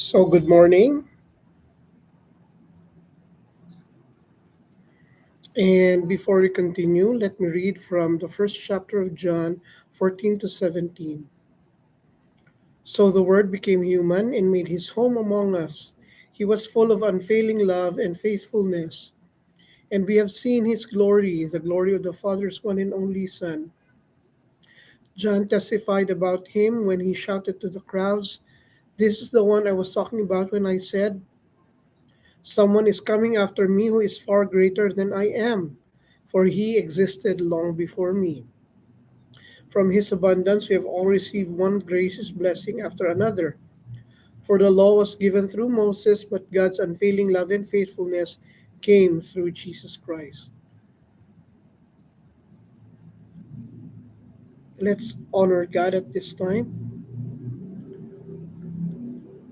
So, good morning. And before we continue, let me read from the first chapter of John 14 to 17. So the Word became human and made his home among us. He was full of unfailing love and faithfulness, and we have seen his glory, the glory of the Father's one and only Son. John testified about him when he shouted to the crowds, "This is the one I was talking about when I said, 'Someone is coming after me who is far greater than I am, for he existed long before me.' From his abundance we have all received one gracious blessing after another. For the law was given through Moses, but God's unfailing love and faithfulness came through Jesus Christ." Let's honor God at this time.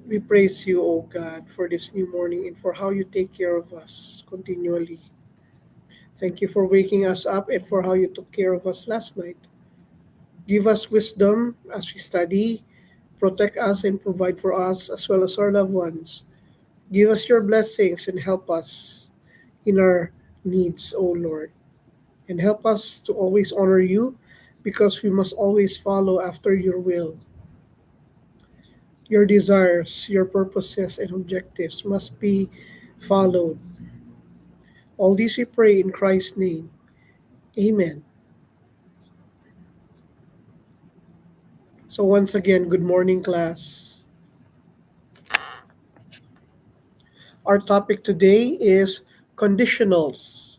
We praise you, O God, for this new morning and for how you take care of us continually. Thank you for waking us up and for how you took care of us last night. Give us wisdom as we study, protect us and provide for us as well as our loved ones. Give us your blessings and help us in our needs, O Lord. And help us to always honor you because we must always follow after your will. Your desires, your purposes, and objectives must be followed. All these we pray in Christ's name. Amen. So, once again, good morning, class. Our topic today is conditionals.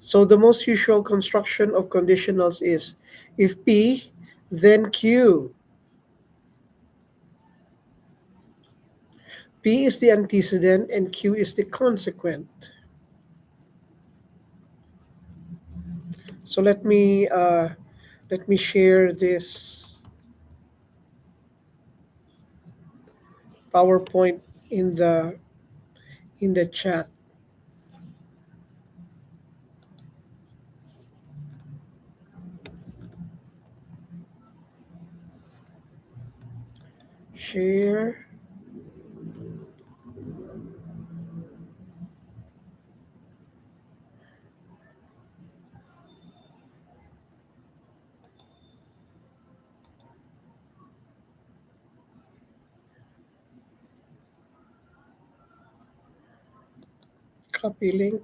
So the most usual construction of conditionals is if P, then Q. P is the antecedent and Q is the consequent. So let me share this PowerPoint in the chat. Share. Copy link.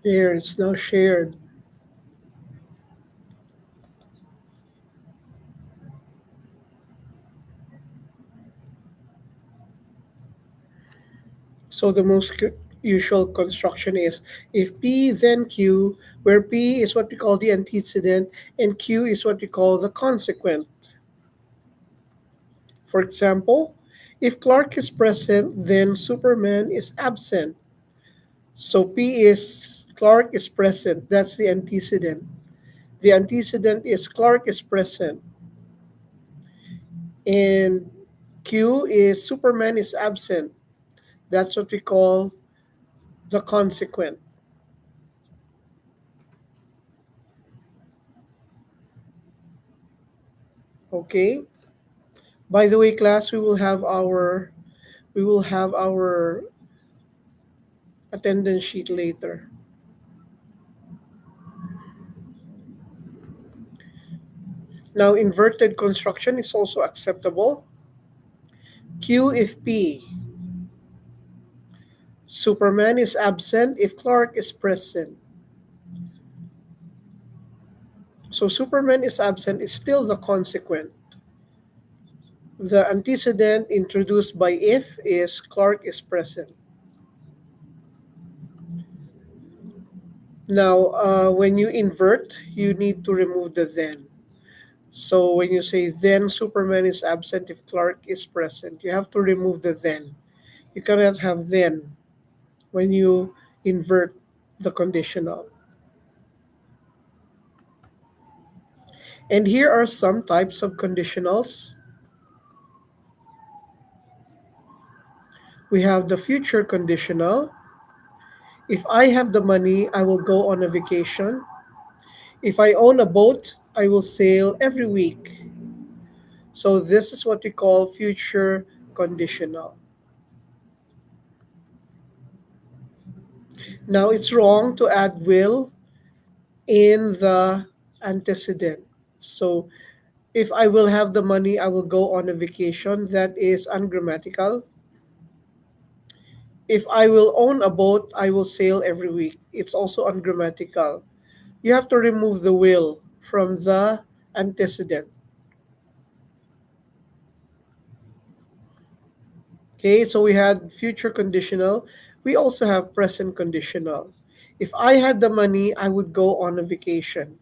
There, it's now shared. So the most usual construction is if P then Q, where P is what we call the antecedent and Q is what we call the consequent. For example, if Clark is present, then Superman is absent. So P is Clark is present. That's the antecedent. The antecedent is Clark is present. And Q is Superman is absent. That's what we call the consequent. Okay? By the way, class, we will have our attendance sheet later. Now, inverted construction is also acceptable. Q if P. Superman is absent if Clark is present. So Superman is absent is still the consequent. The antecedent introduced by if is Clark is present. Now, when you invert, you need to remove the then. So when you say then Superman is absent if Clark is present, you have to remove the then. You cannot have then when you invert the conditional. And here are some types of conditionals. We have the future conditional. If I have the money, I will go on a vacation. If I own a boat, I will sail every week. So this is what we call future conditional. Now it's wrong to add will in the antecedent. So if I will have the money, I will go on a vacation. That is ungrammatical. If I will own a boat, I will sail every week. It's also ungrammatical. You have to remove the will from the antecedent. Okay, so we had future conditional. We also have present conditional. If I had the money, I would go on a vacation.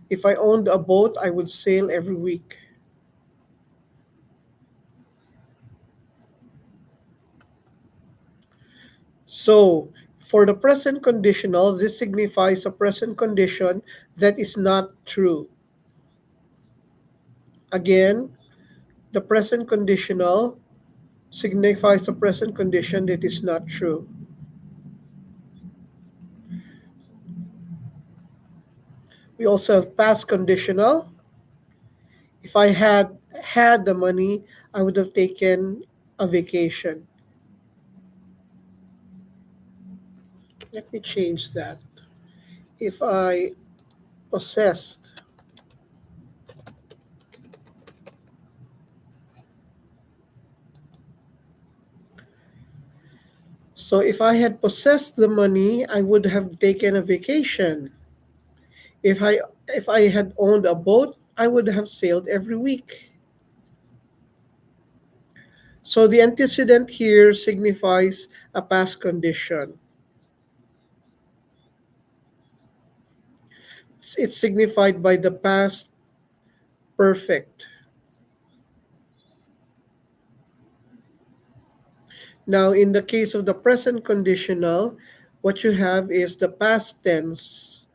If I owned a boat, I would sail every week. So, for the present conditional, this signifies a present condition that is not true. Again, the present conditional signifies a present condition that is not true. We also have past conditional. If I had the money, I would have taken a vacation. Let me change that. If I possessed, so if I had possessed the money, I would have taken a vacation. If I had owned a boat, I would have sailed every week. So the antecedent here signifies a past condition. It's signified by the past perfect. Now, in the case of the present conditional, what you have is the past tense.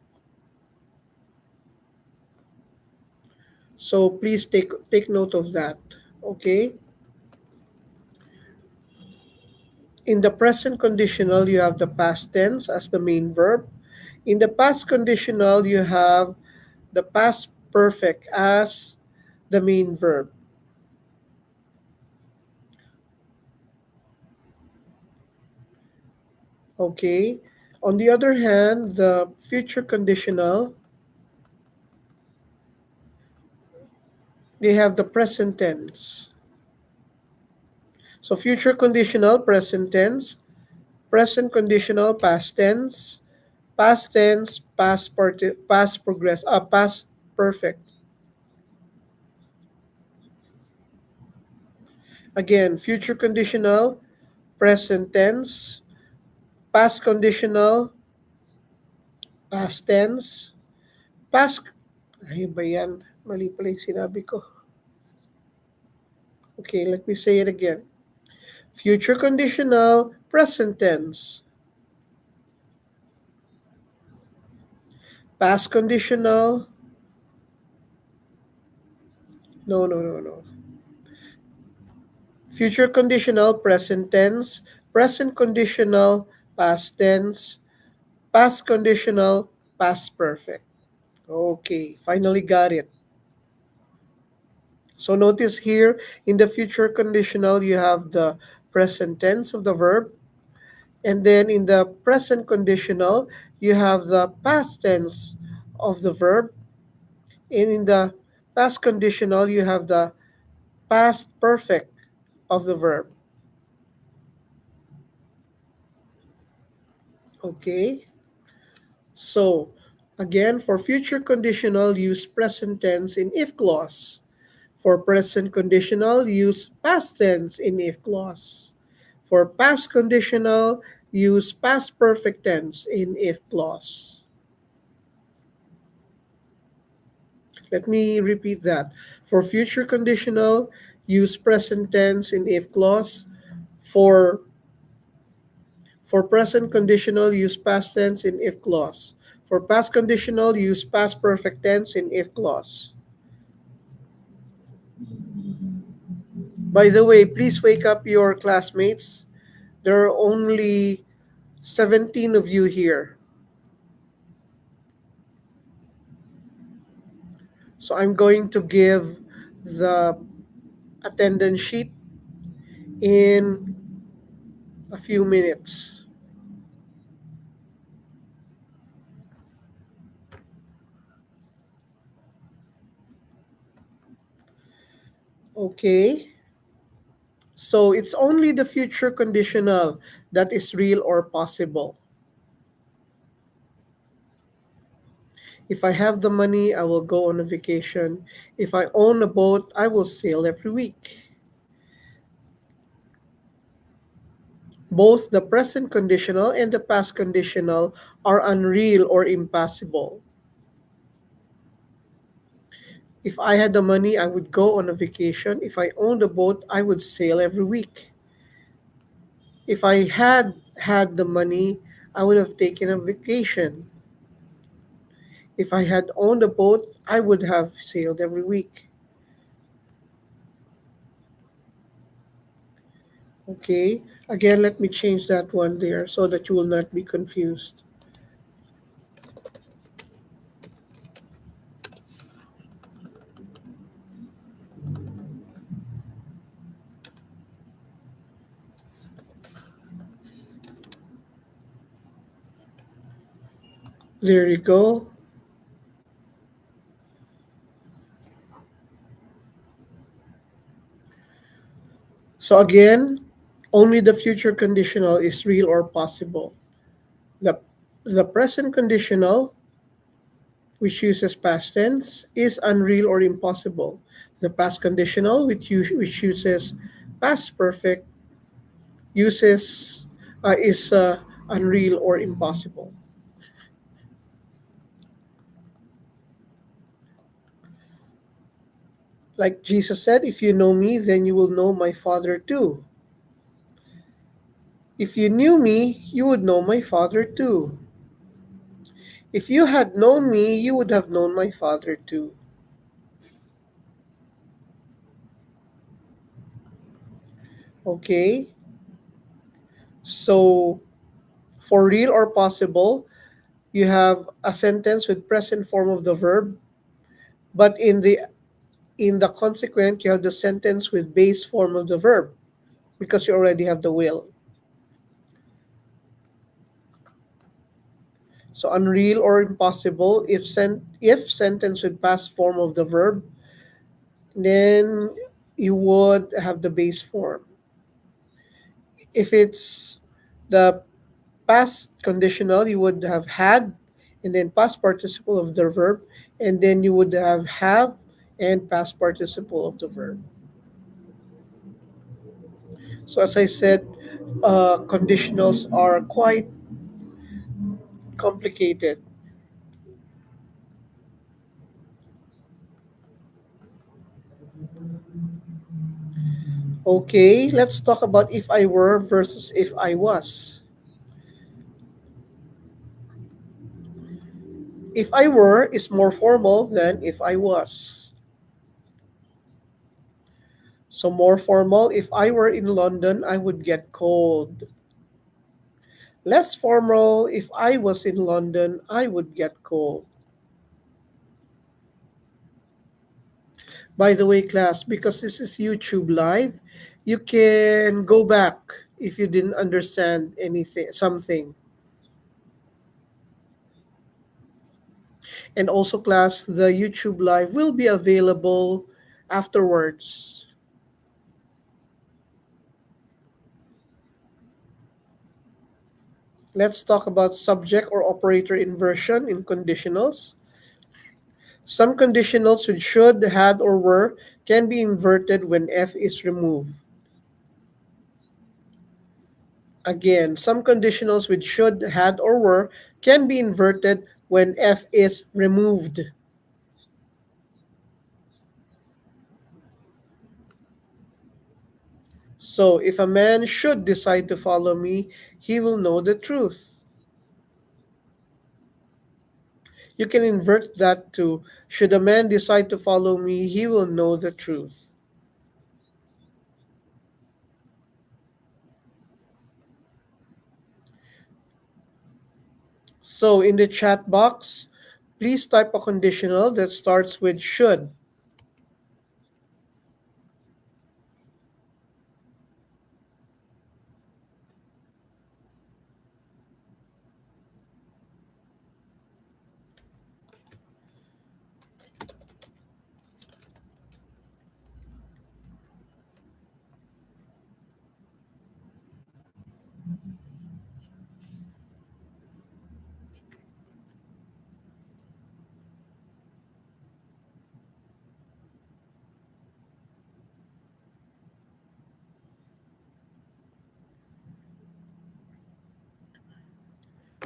So please take note of that. Okay? In the present conditional, you have the past tense as the main verb. In the past conditional, you have the past perfect as the main verb. Okay? On the other hand, the future conditional, they have the present tense. So future conditional, present tense, present conditional, past tense, past progress, past perfect. Again, future conditional, present tense, past conditional, past tense, past, ay ba yan? Mali pala yung sinabi ko. Okay, let me say it again. Future conditional, present tense. Past conditional, no. Future conditional, present tense. Present conditional, past tense. Past conditional, past perfect. Okay, finally got it. So notice here, in the future conditional, you have the present tense of the verb. And then in the present conditional, you have the past tense of the verb. And in the past conditional, you have the past perfect of the verb. Okay? So, again, for future conditional, use present tense in if clause. For present conditional, use past tense in if clause. For past conditional, use past perfect tense in if clause. Let me repeat that. For future conditional, use present tense in if clause. For for present conditional, use past tense in if clause. For past conditional, use past perfect tense in if clause. By the way, please wake up your classmates. There are only 17 of you here. So I'm going to give the attendance sheet in a few minutes. Okay. So it's only the future conditional that is real or possible. If I have the money, I will go on a vacation. If I own a boat, I will sail every week. Both the present conditional and the past conditional are unreal or impossible. If I had the money, I would go on a vacation. If I owned a boat, I would sail every week. If I had the money, I would have taken a vacation. If I had owned a boat, I would have sailed every week. Okay, again, let me change that one there so that you will not be confused. There you go. So again, only the future conditional is real or possible. The, the present conditional, which uses past tense, is unreal or impossible. The past conditional, which uses past perfect, uses is unreal or impossible. Like Jesus said, if you know me, then you will know my Father too. If you knew me, you would know my Father too. If you had known me, you would have known my Father too. Okay? So, for real or possible, you have a sentence with present form of the verb, but in the consequent, you have the sentence with base form of the verb because you already have the will. So unreal or impossible if sentence with past form of the verb, then you would have the base form. If it's the past conditional, you would have had and then past participle of the verb, and then you would have and past participle of the verb. So as I said, conditionals are quite complicated. Okay, let's talk about if I were versus if I was. If I were is more formal than if I was. So more formal, if I were in London, I would get cold. Less formal, if I was in London, I would get cold. By the way, class, because this is YouTube live, you can go back if you didn't understand anything, something. And also, class, the YouTube live will be available afterwards. Let's talk about subject or operator inversion in conditionals. Some conditionals with should, had, or were can be inverted when F is removed. Again, some conditionals with should, had, or were can be inverted when F is removed. So, if a man should decide to follow me, he will know the truth. You can invert that to should a man decide to follow me, he will know the truth. So in the chat box, please type a conditional that starts with should.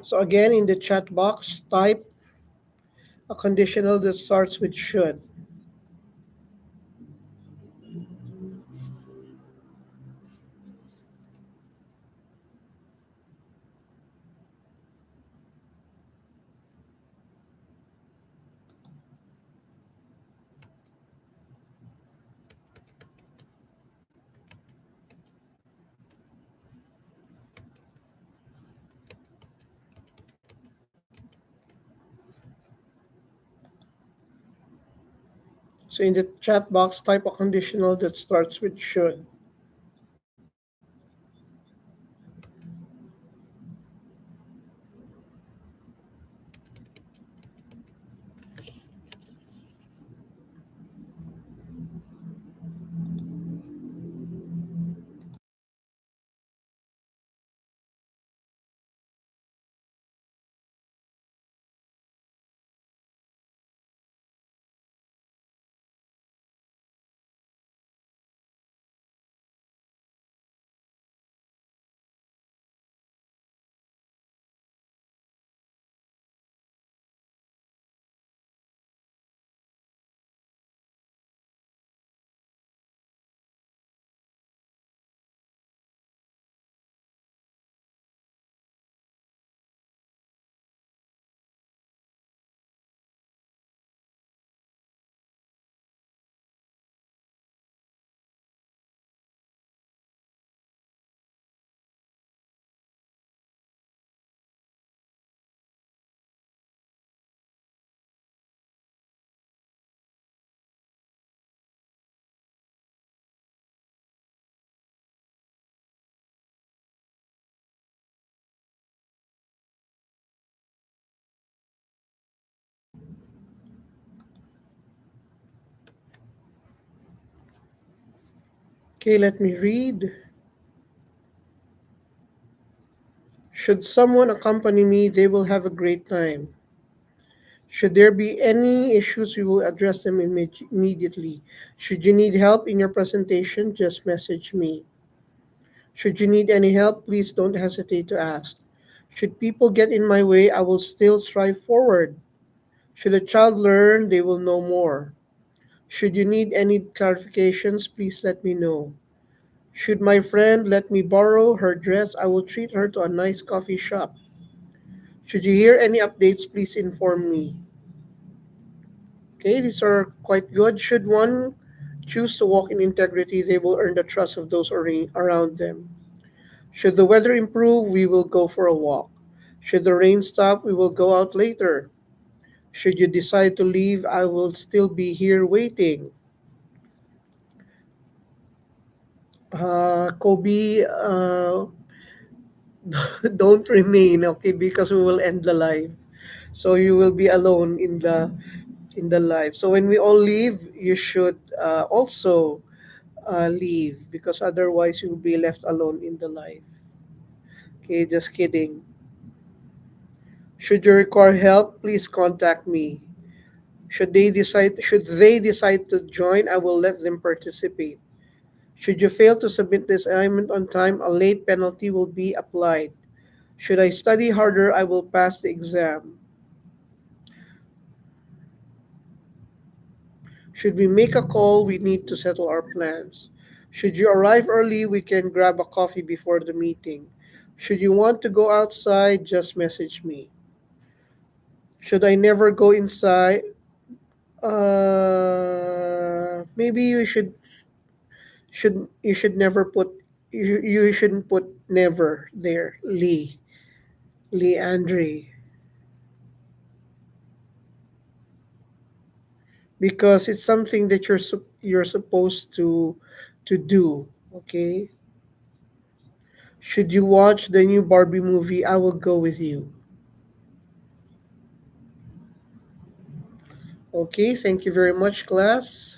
So again, in the chat box, type a conditional that starts with should. So in the chat box, type a conditional that starts with should. Okay, let me read. Should someone accompany me, they will have a great time. Should there be any issues, we will address them immediately. Should you need help in your presentation, just message me. Should you need any help, please don't hesitate to ask. Should people get in my way, I will still strive forward. Should a child learn, they will know more. Should you need any clarifications, please let me know. Should my friend let me borrow her dress, I will treat her to a nice coffee shop. Should you hear any updates, please inform me. Okay, these are quite good. Should one choose to walk in integrity, they will earn the trust of those around them. Should the weather improve, we will go for a walk. Should the rain stop, we will go out later. Should you decide to leave, I will still be here waiting. Kobe, don't remain, okay, because we will end the live. So you will be alone in the live. So when we all leave, you should also leave because otherwise you'll be left alone in the live. Okay, just kidding. Should you require help, please contact me. Should they decide to join, I will let them participate. Should you fail to submit the assignment on time, a late penalty will be applied. Should I study harder, I will pass the exam. Should we make a call, we need to settle our plans. Should you arrive early, we can grab a coffee before the meeting. Should you want to go outside, just message me. Should I never go inside? Maybe you should never put you shouldn't put never there. Lee Andre. because it's something that you're supposed to do. Okay. Should you watch the new Barbie movie? I will go with you. Okay, thank you very much, class.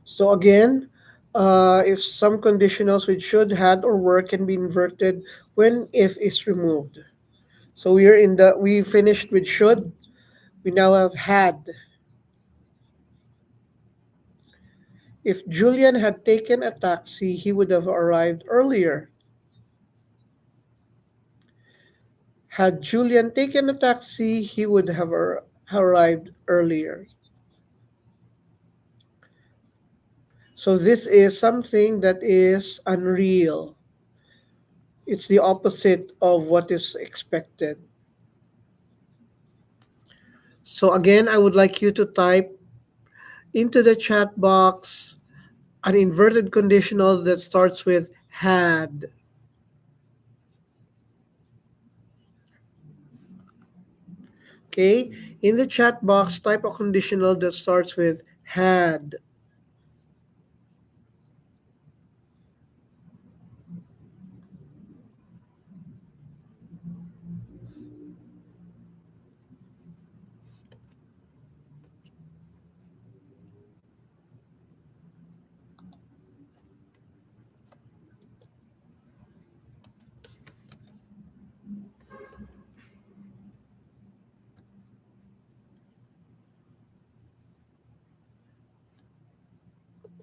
So again, if some conditionals with should, had, or were can be inverted when if is removed. So we finished with should. We now have had. If Julian had taken a taxi, he would have arrived earlier. Had Julian taken a taxi, he would have arrived earlier. So this is something that is unreal. It's the opposite of what is expected. So again, I would like you to type into the chat box an inverted conditional that starts with had. Okay? In the chat box, type a conditional that starts with had.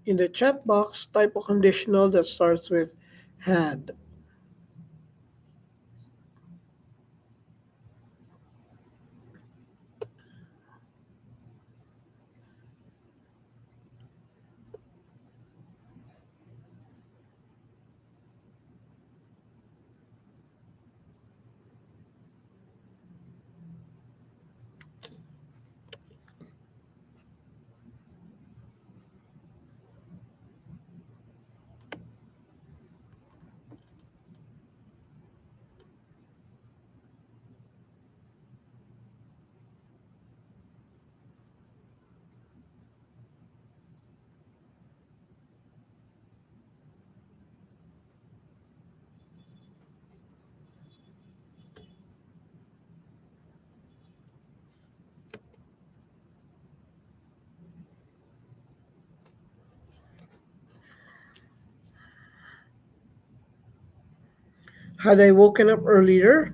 In the chat box, type a conditional that starts with had. Had I woken up earlier,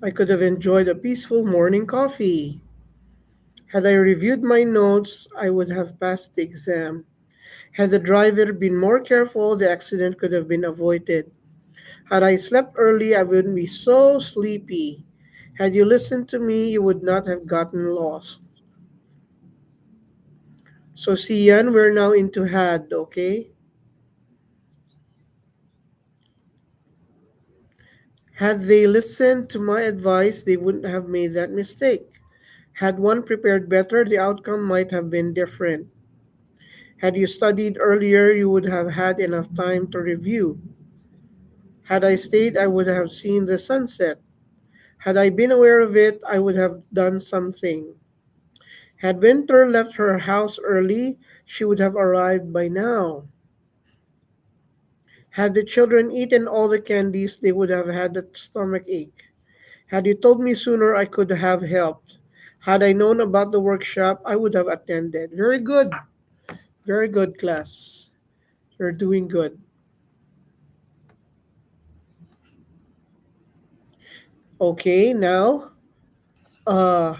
I could have enjoyed a peaceful morning coffee. Had I reviewed my notes, I would have passed the exam. Had the driver been more careful, the accident could have been avoided. Had I slept early, I wouldn't be so sleepy. Had you listened to me, you would not have gotten lost. So, Sian, we're now into had, okay? Had they listened to my advice, they wouldn't have made that mistake. Had one prepared better, the outcome might have been different. Had you studied earlier, you would have had enough time to review. Had I stayed, I would have seen the sunset. Had I been aware of it, I would have done something. Had Winter left her house early, she would have arrived by now. Had the children eaten all the candies, they would have had a stomach ache. Had you told me sooner, I could have helped. Had I known about the workshop, I would have attended. Very good. Very good, class. You're doing good. Okay, now, uh,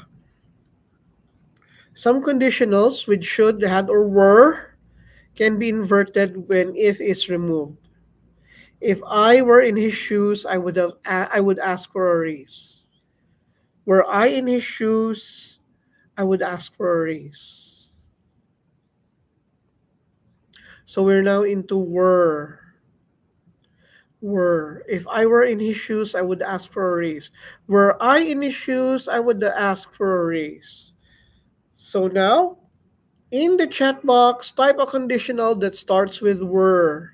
some conditionals with should, had, or were can be inverted when if is removed. If I were in his shoes, I would ask for a raise. Were I in his shoes, I would ask for a raise. So we're now into were. Were. If I were in his shoes, I would ask for a raise. Were I in his shoes, I would ask for a raise. So now, in the chat box, type a conditional that starts with were.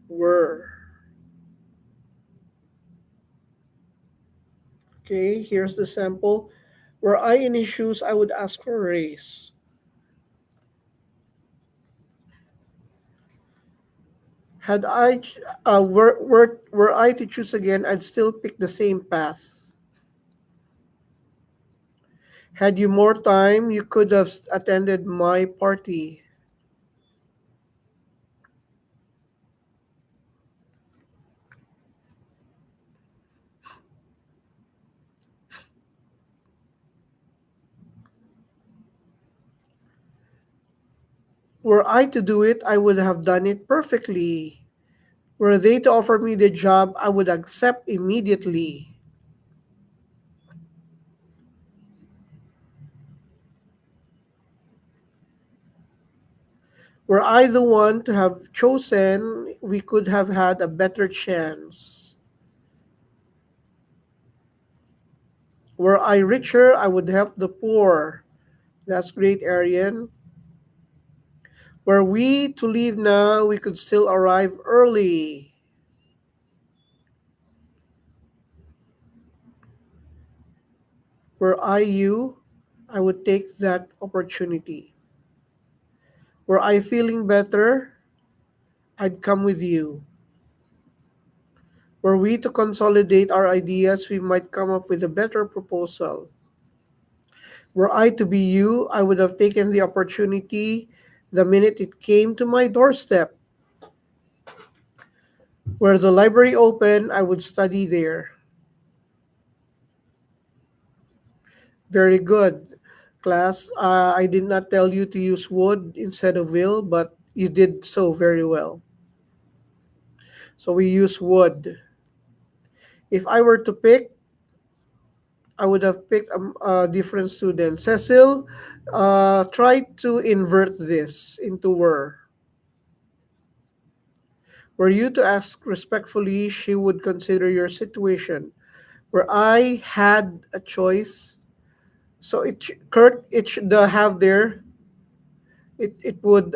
Were. Okay, here's the sample. Were I in his shoes, I would ask for a raise. Had I, were I to choose again, I'd still pick the same path. Had you more time, you could have attended my party. Were I to do it, I would have done it perfectly. Were they to offer me the job, I would accept immediately. Were I the one to have chosen, we could have had a better chance. Were I richer, I would help the poor. That's great, Arian. Were we to leave now, we could still arrive early. Were I you, I would take that opportunity. Were I feeling better, I'd come with you. Were we to consolidate our ideas, we might come up with a better proposal. Were I to be you, I would have taken the opportunity the minute it came to my doorstep. Were the library open, I would study there. Very good. Class, I did not tell you to use would instead of will, but you did so very well. So we use would. If I were to pick, I would have picked a different student. Cecil, try to invert this into were. Were you to ask respectfully, she would consider your situation. Where I had a choice, so Kurt, it should have there. It would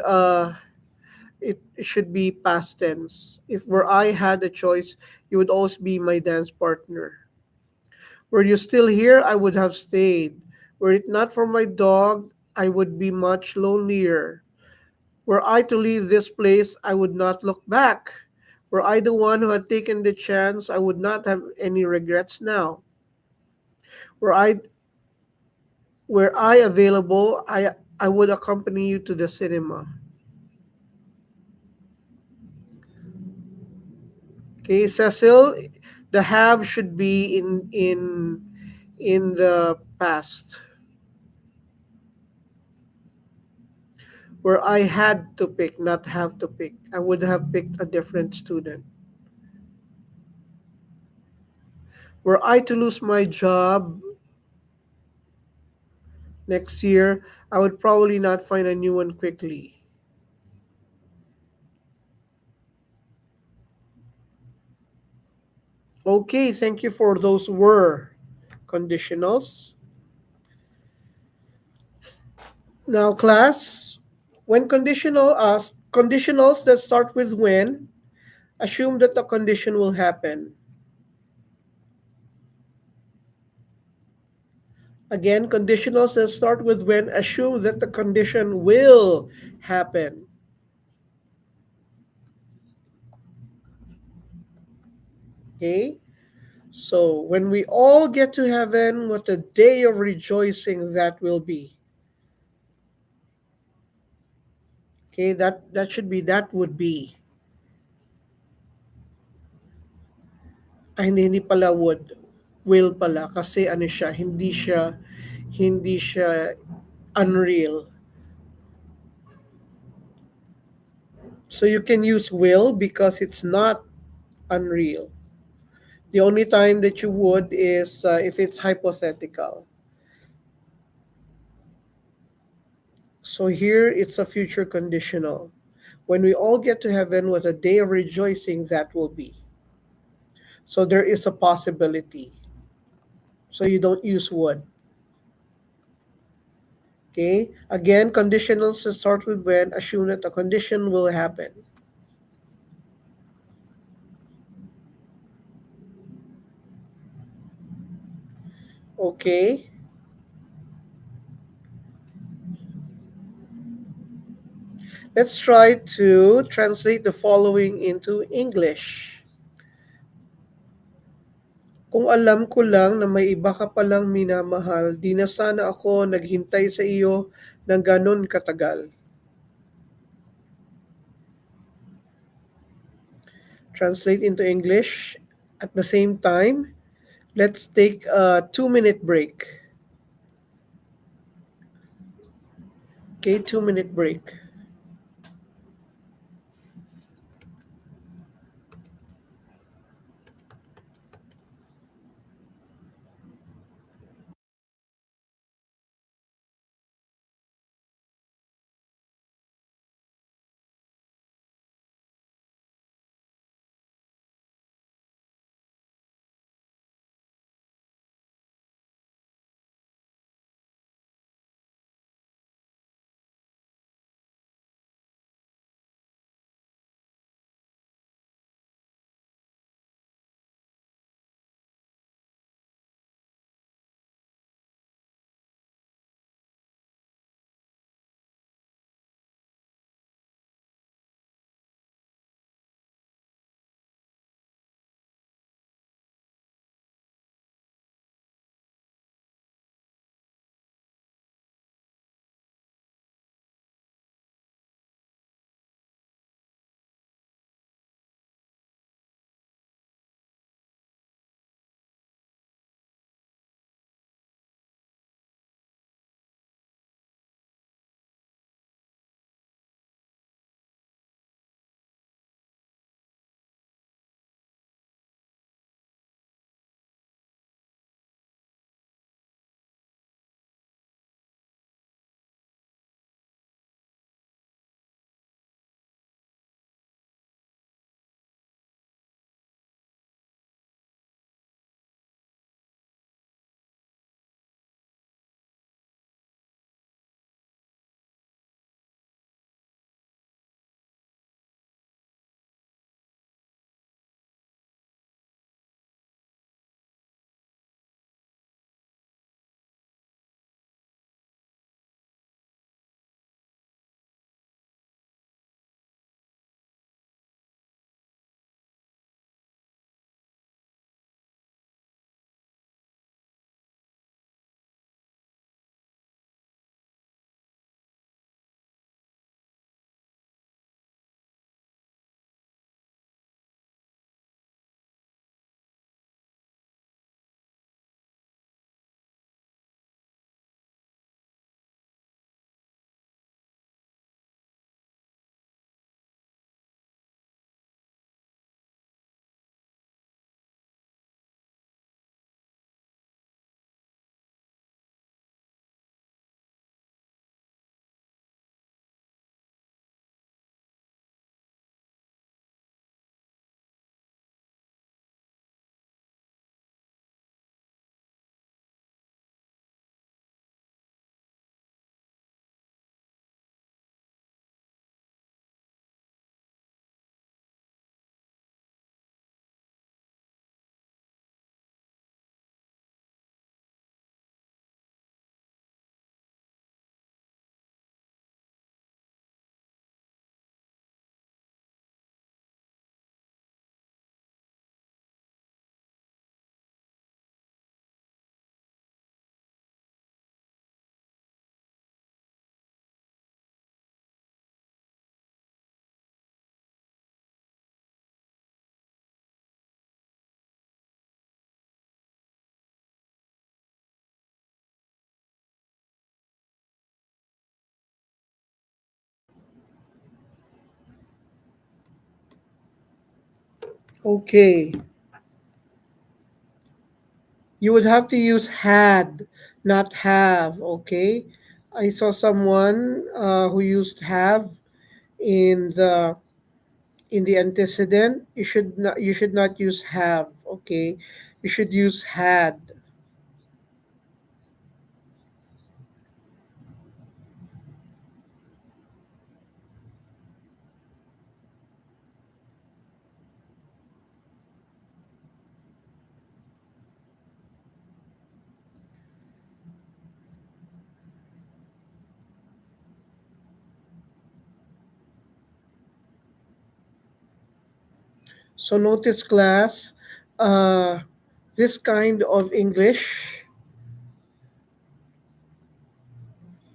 it should be past tense. If where I had a choice, you would always be my dance partner. Were you still here, I would have stayed. Were it not for my dog, I would be much lonelier. Were I to leave this place, I would not look back. Were I the one who had taken the chance, I would not have any regrets now. Were I were I available, I would accompany you to the cinema. Okay, Cecil, the have should be in the past. Where I had to pick, not have to pick. I would have picked a different student. Were I to lose my job next year, I would probably not find a new one quickly. Okay, thank you for those were conditionals. Now, class, when conditionals that start with when, assume that the condition will happen. Again, conditionals that start with when assume that the condition will happen. Okay? So when we all get to heaven, what a day of rejoicing that will be. Okay, that should be that would be. Ay, hindi pala would. Will pala kasi ano siya, hindi siya unreal. So you can use will because it's not unreal. The only time that you would is if it's hypothetical. So here it's a future conditional. When we all get to heaven, what a day of rejoicing that will be. So there is a possibility. So you don't use would. Okay? Again, conditionals start with when, assume that a condition will happen. Okay? Let's try to translate the following into English. Kung alam ko lang na may iba ka palang minamahal, di na sana ako naghintay sa iyo ng ganon katagal. Translate into English. At the same time, let's take a 2 minute break. Okay, 2 minute break. Okay. You would have to use had, not have, okay? I saw someone who used have in the antecedent. You should not use have. Okay, you should use had. So notice class, uh, this kind of English,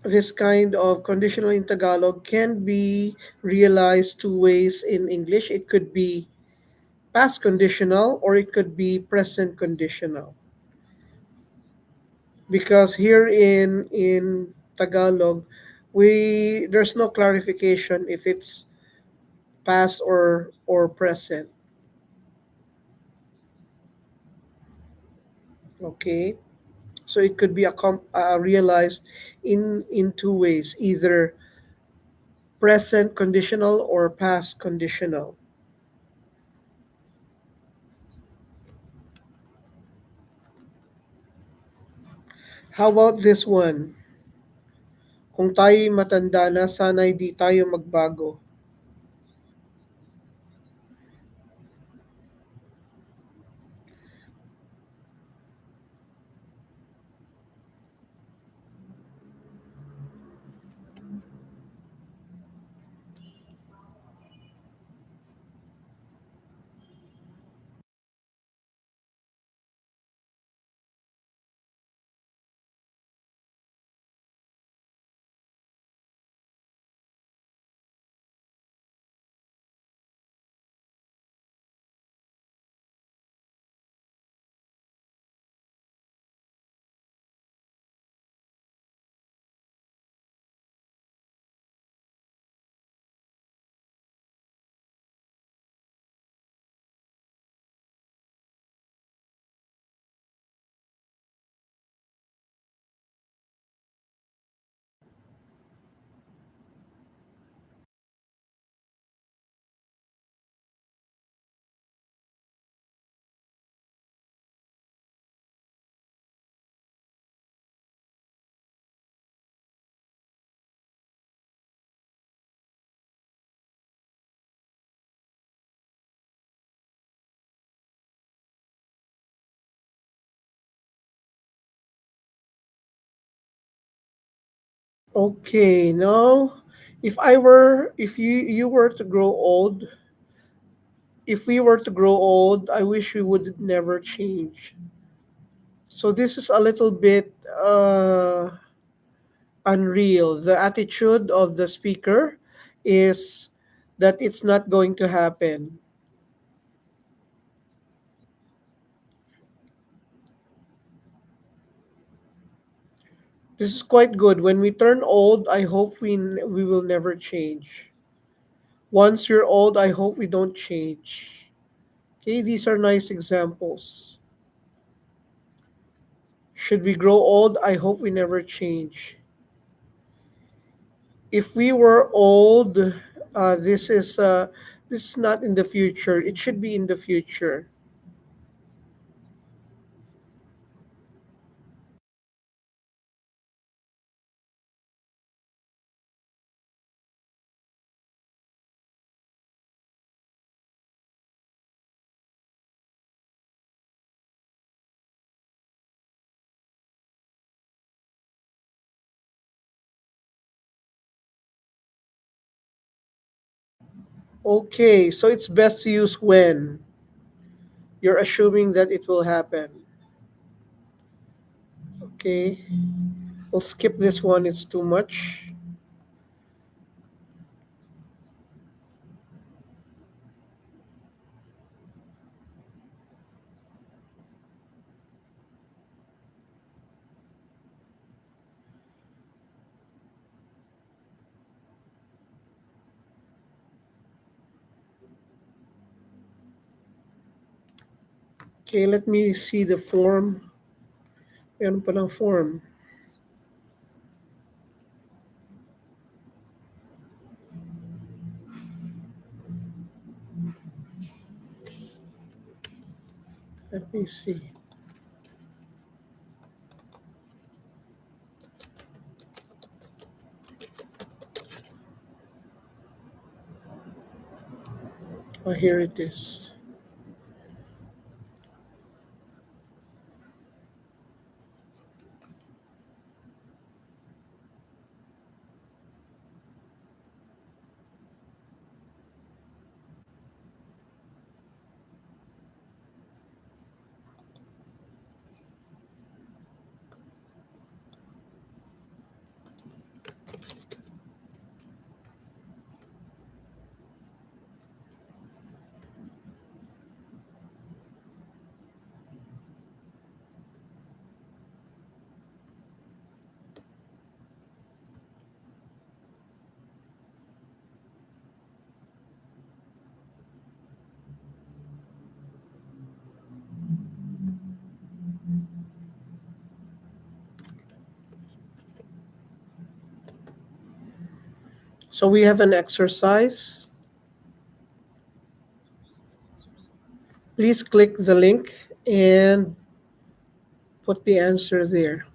this kind of conditional in Tagalog can be realized two ways in English. It could be past conditional or it could be present conditional. Because here in Tagalog, we there's no clarification if it's past or present. Okay, so it could be realized in two ways, either present conditional or past conditional. How about this one? Kung tayo'y matanda na, sana'y di tayo magbago. Okay, now if you were to grow old, if we were to grow old, I wish we would never change. So this is a little bit unreal. The attitude of the speaker is that it's not going to happen. This is quite good. When we turn old, I hope we will never change. Once you're old, I hope we don't change. Okay, these are nice examples. Should we grow old, I hope we never change. If we were old, this is not in the future. It should be in the future. Okay, so it's best to use when you're assuming that it will happen. Okay, we'll skip this one. It's too much. Okay, let me see the form. Meron palang form. Let me see. Oh, here it is. So we have an exercise. Please click the link and put the answer there.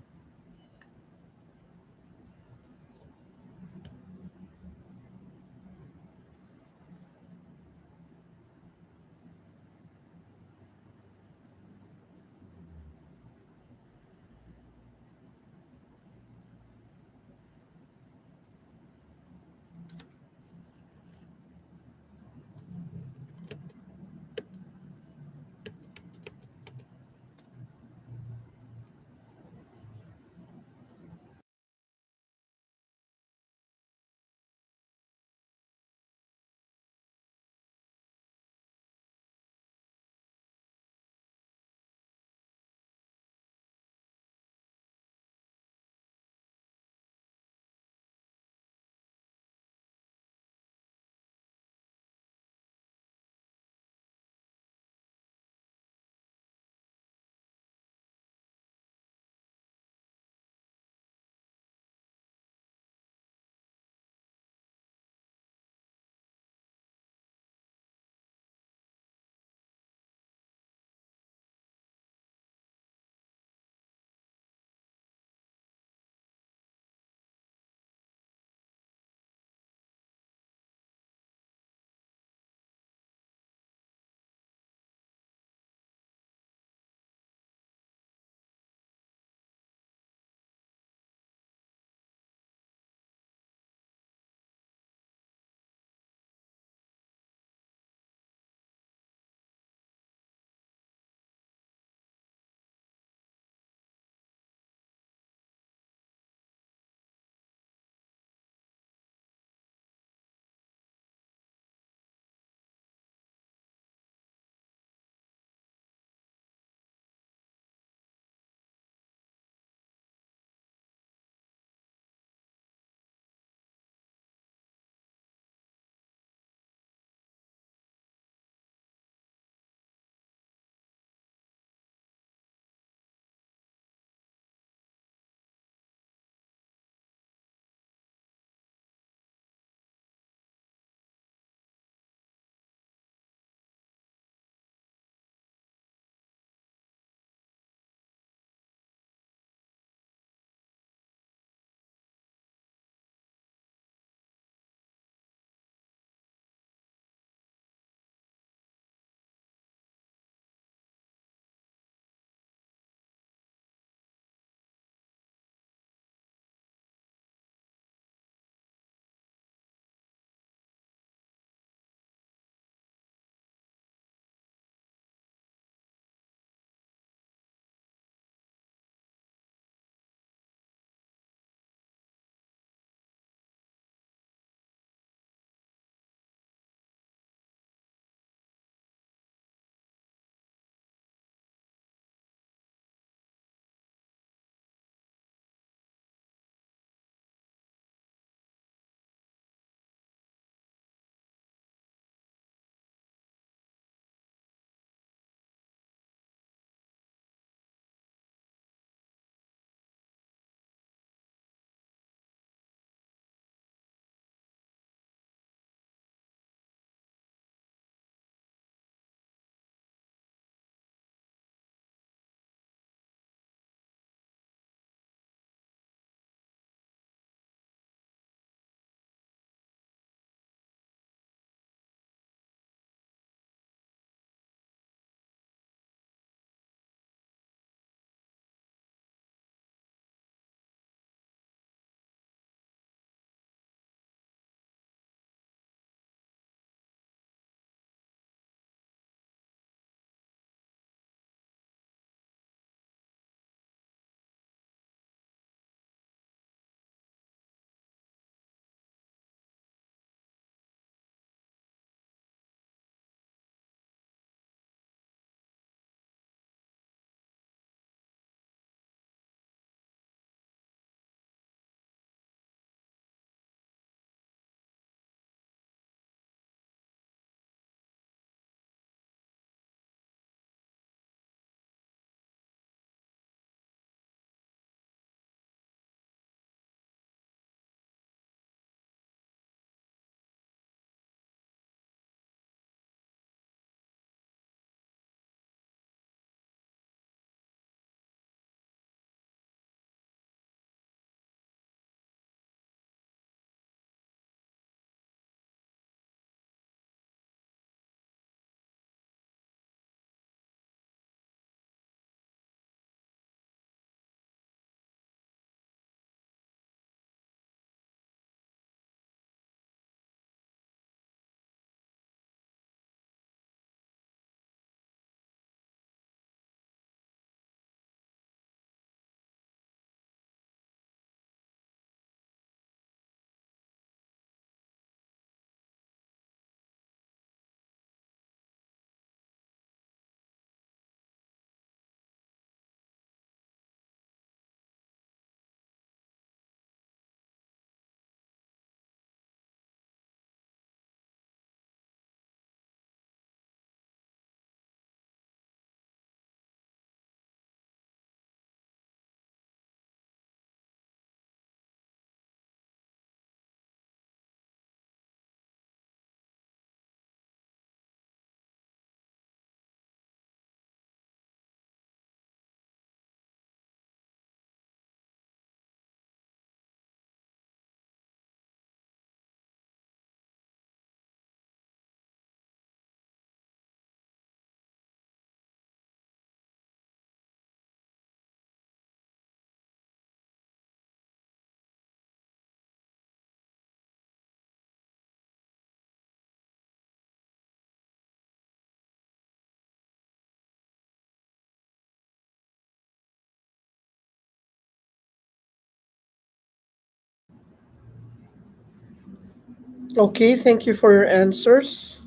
Okay, thank you for your answers.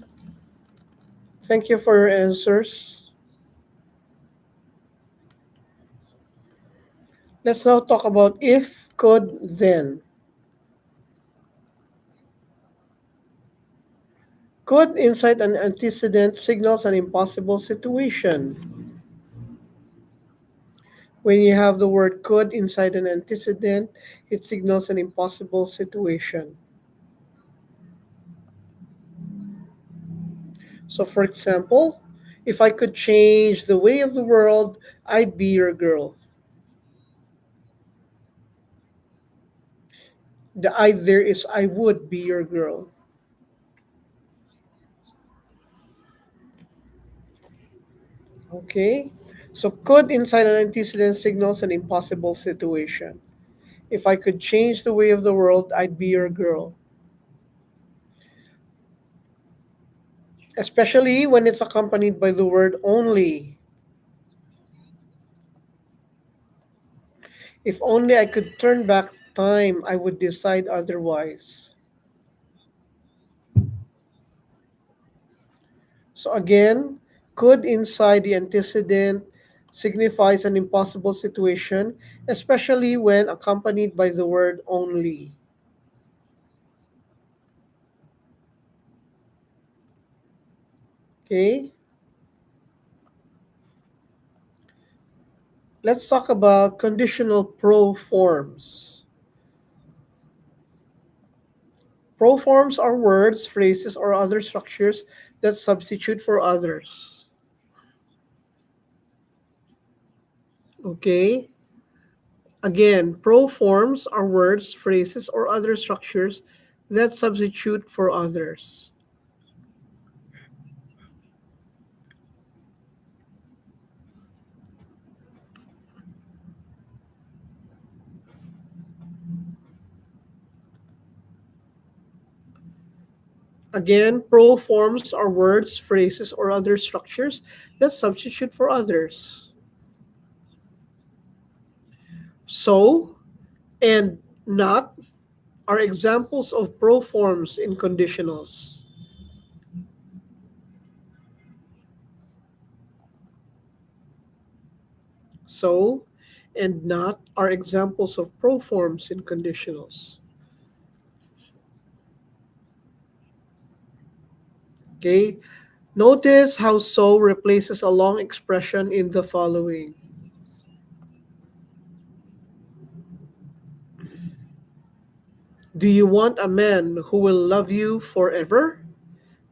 Thank you for your answers. Let's now talk about if, could, then. Could inside an antecedent signals an impossible situation. When you have the word could inside an antecedent, it signals an impossible situation. So, for example, if I could change the way of the world, I'd be your girl. The I there is I would be your girl. Okay? So, could inside an antecedent signals an impossible situation. If I could change the way of the world, I'd be your girl. Especially when it's accompanied by the word only. If only I could turn back time, I would decide otherwise. So again, could inside the antecedent signifies an impossible situation, especially when accompanied by the word only. Okay? Let's talk about conditional pro forms. Pro forms are words, phrases, or other structures that substitute for others. Okay? Again, pro forms are words, phrases, or other structures that substitute for others. Again, pro forms are words, phrases, or other structures that substitute for others. So and not are examples of pro forms in conditionals. So and not are examples of pro forms in conditionals. Okay? Notice how so replaces a long expression in the following. Do you want a man who will love you forever?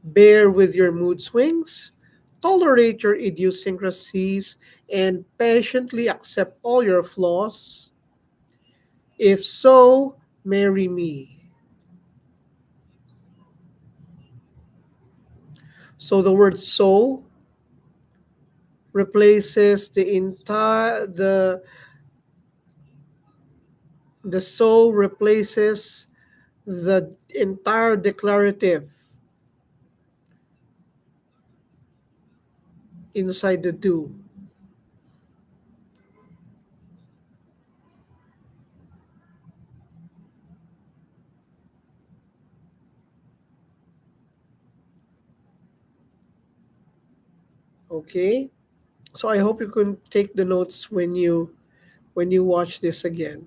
Bear with your mood swings, tolerate your idiosyncrasies, and patiently accept all your flaws? If so, marry me. So the word so replaces the so replaces the entire declarative inside the do. Okay? So I hope you can take the notes when you watch this again.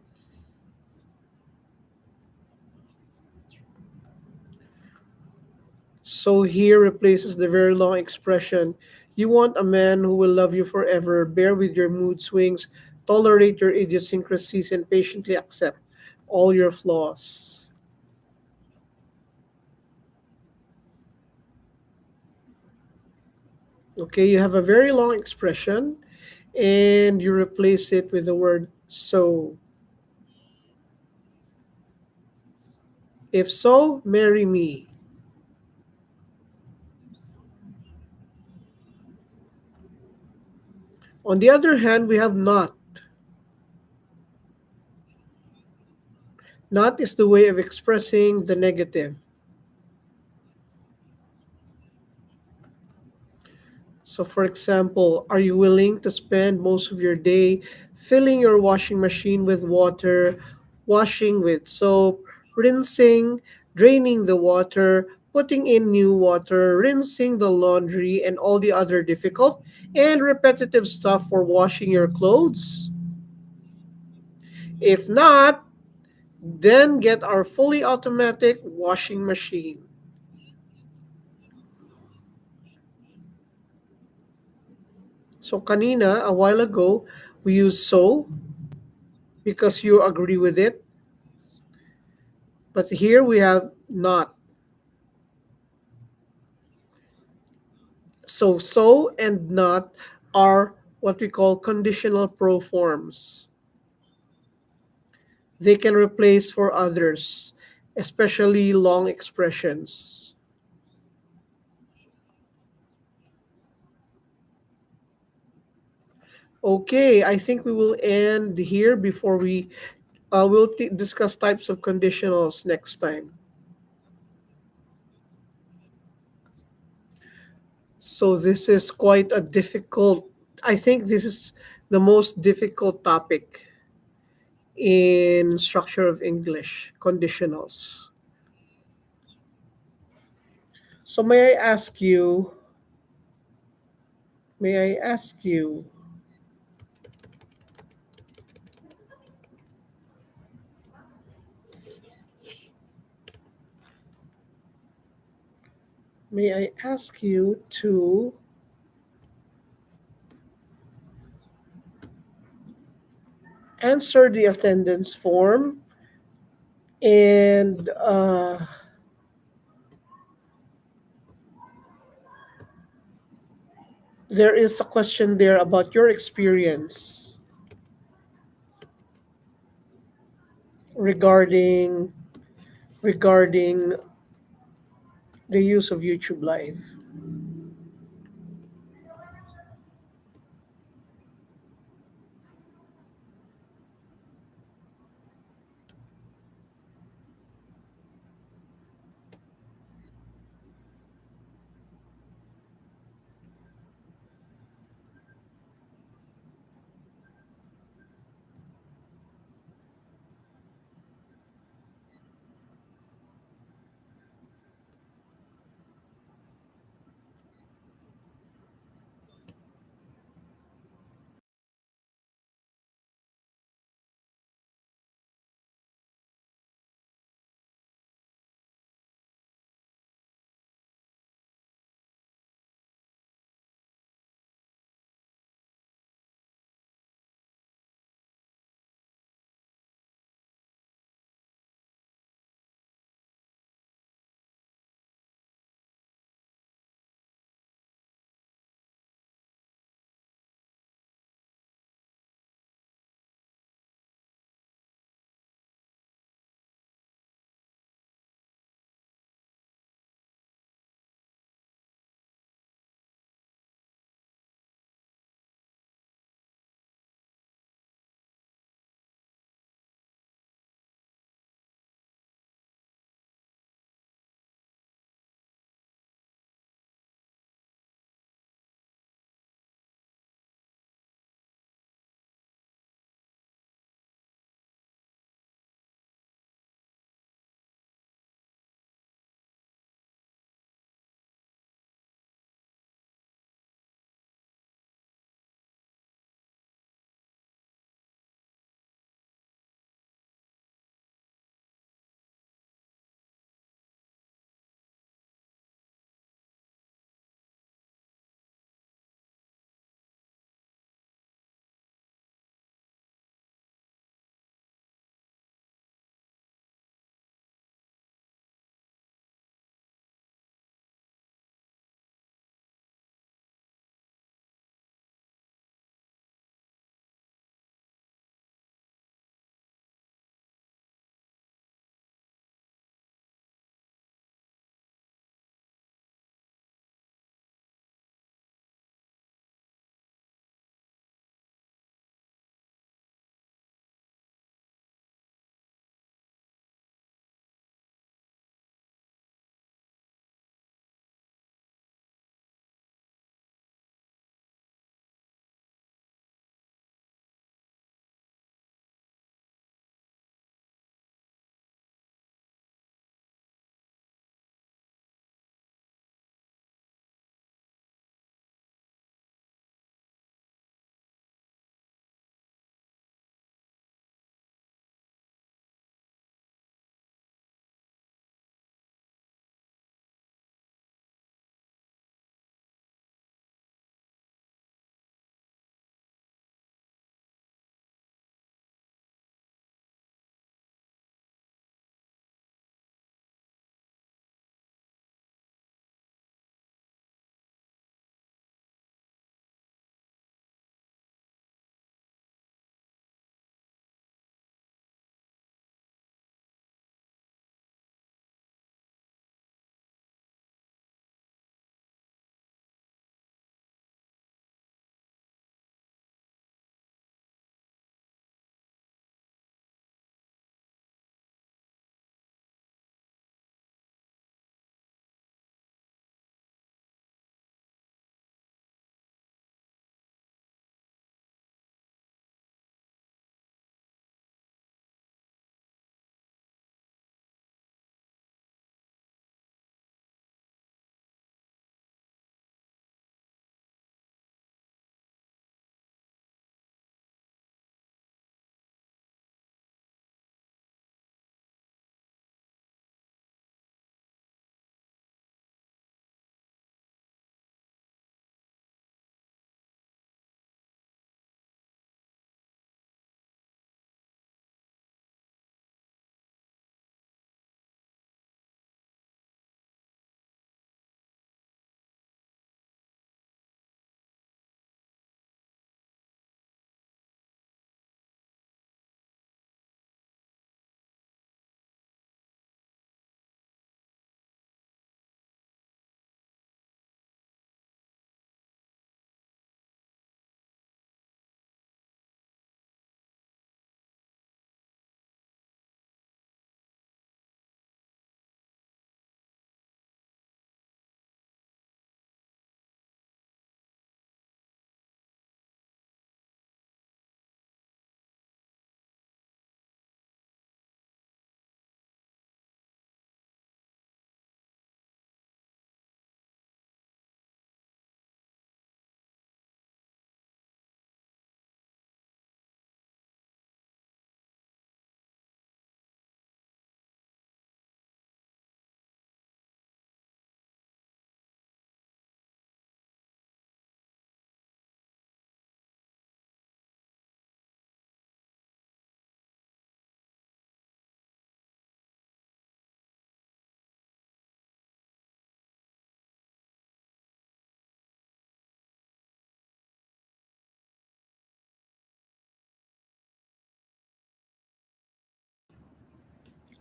So here replaces the very long expression. You want a man who will love you forever, bear with your mood swings, tolerate your idiosyncrasies, and patiently accept all your flaws. Okay, you have a very long expression and you replace it with the word so. If so, marry me. On the other hand, we have not. Not is the way of expressing the negative. So, for example, are you willing to spend most of your day filling your washing machine with water, washing with soap, rinsing, draining the water, putting in new water, rinsing the laundry, and all the other difficult and repetitive stuff for washing your clothes? If not, then get our fully automatic washing machine. So kanina, a while ago, we used so because you agree with it, but here we have not. So and not are what we call conditional pro forms. They can replace for others, especially long expressions. Okay, I think we will end here before we will discuss types of conditionals next time. So this is quite a difficult. I think this is the most difficult topic in structure of English conditionals. So may I ask you, may I ask you to answer the attendance form and there is a question there about your experience regarding regarding the use of YouTube Live.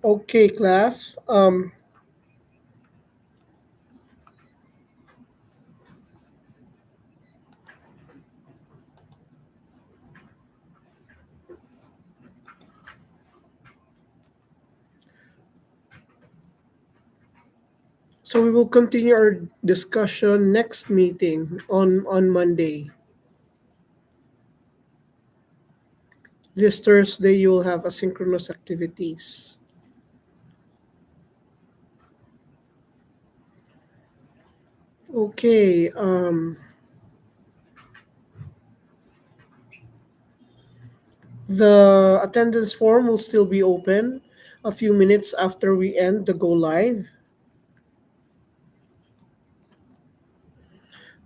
Okay, class. So we will continue our discussion next meeting on Monday. This Thursday, you will have asynchronous activities. Okay. The attendance form will still be open a few minutes after we end the go live.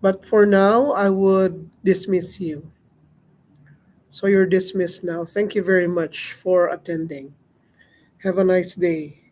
But for now, I would dismiss you. So you're dismissed now. Thank you very much for attending. Have a nice day.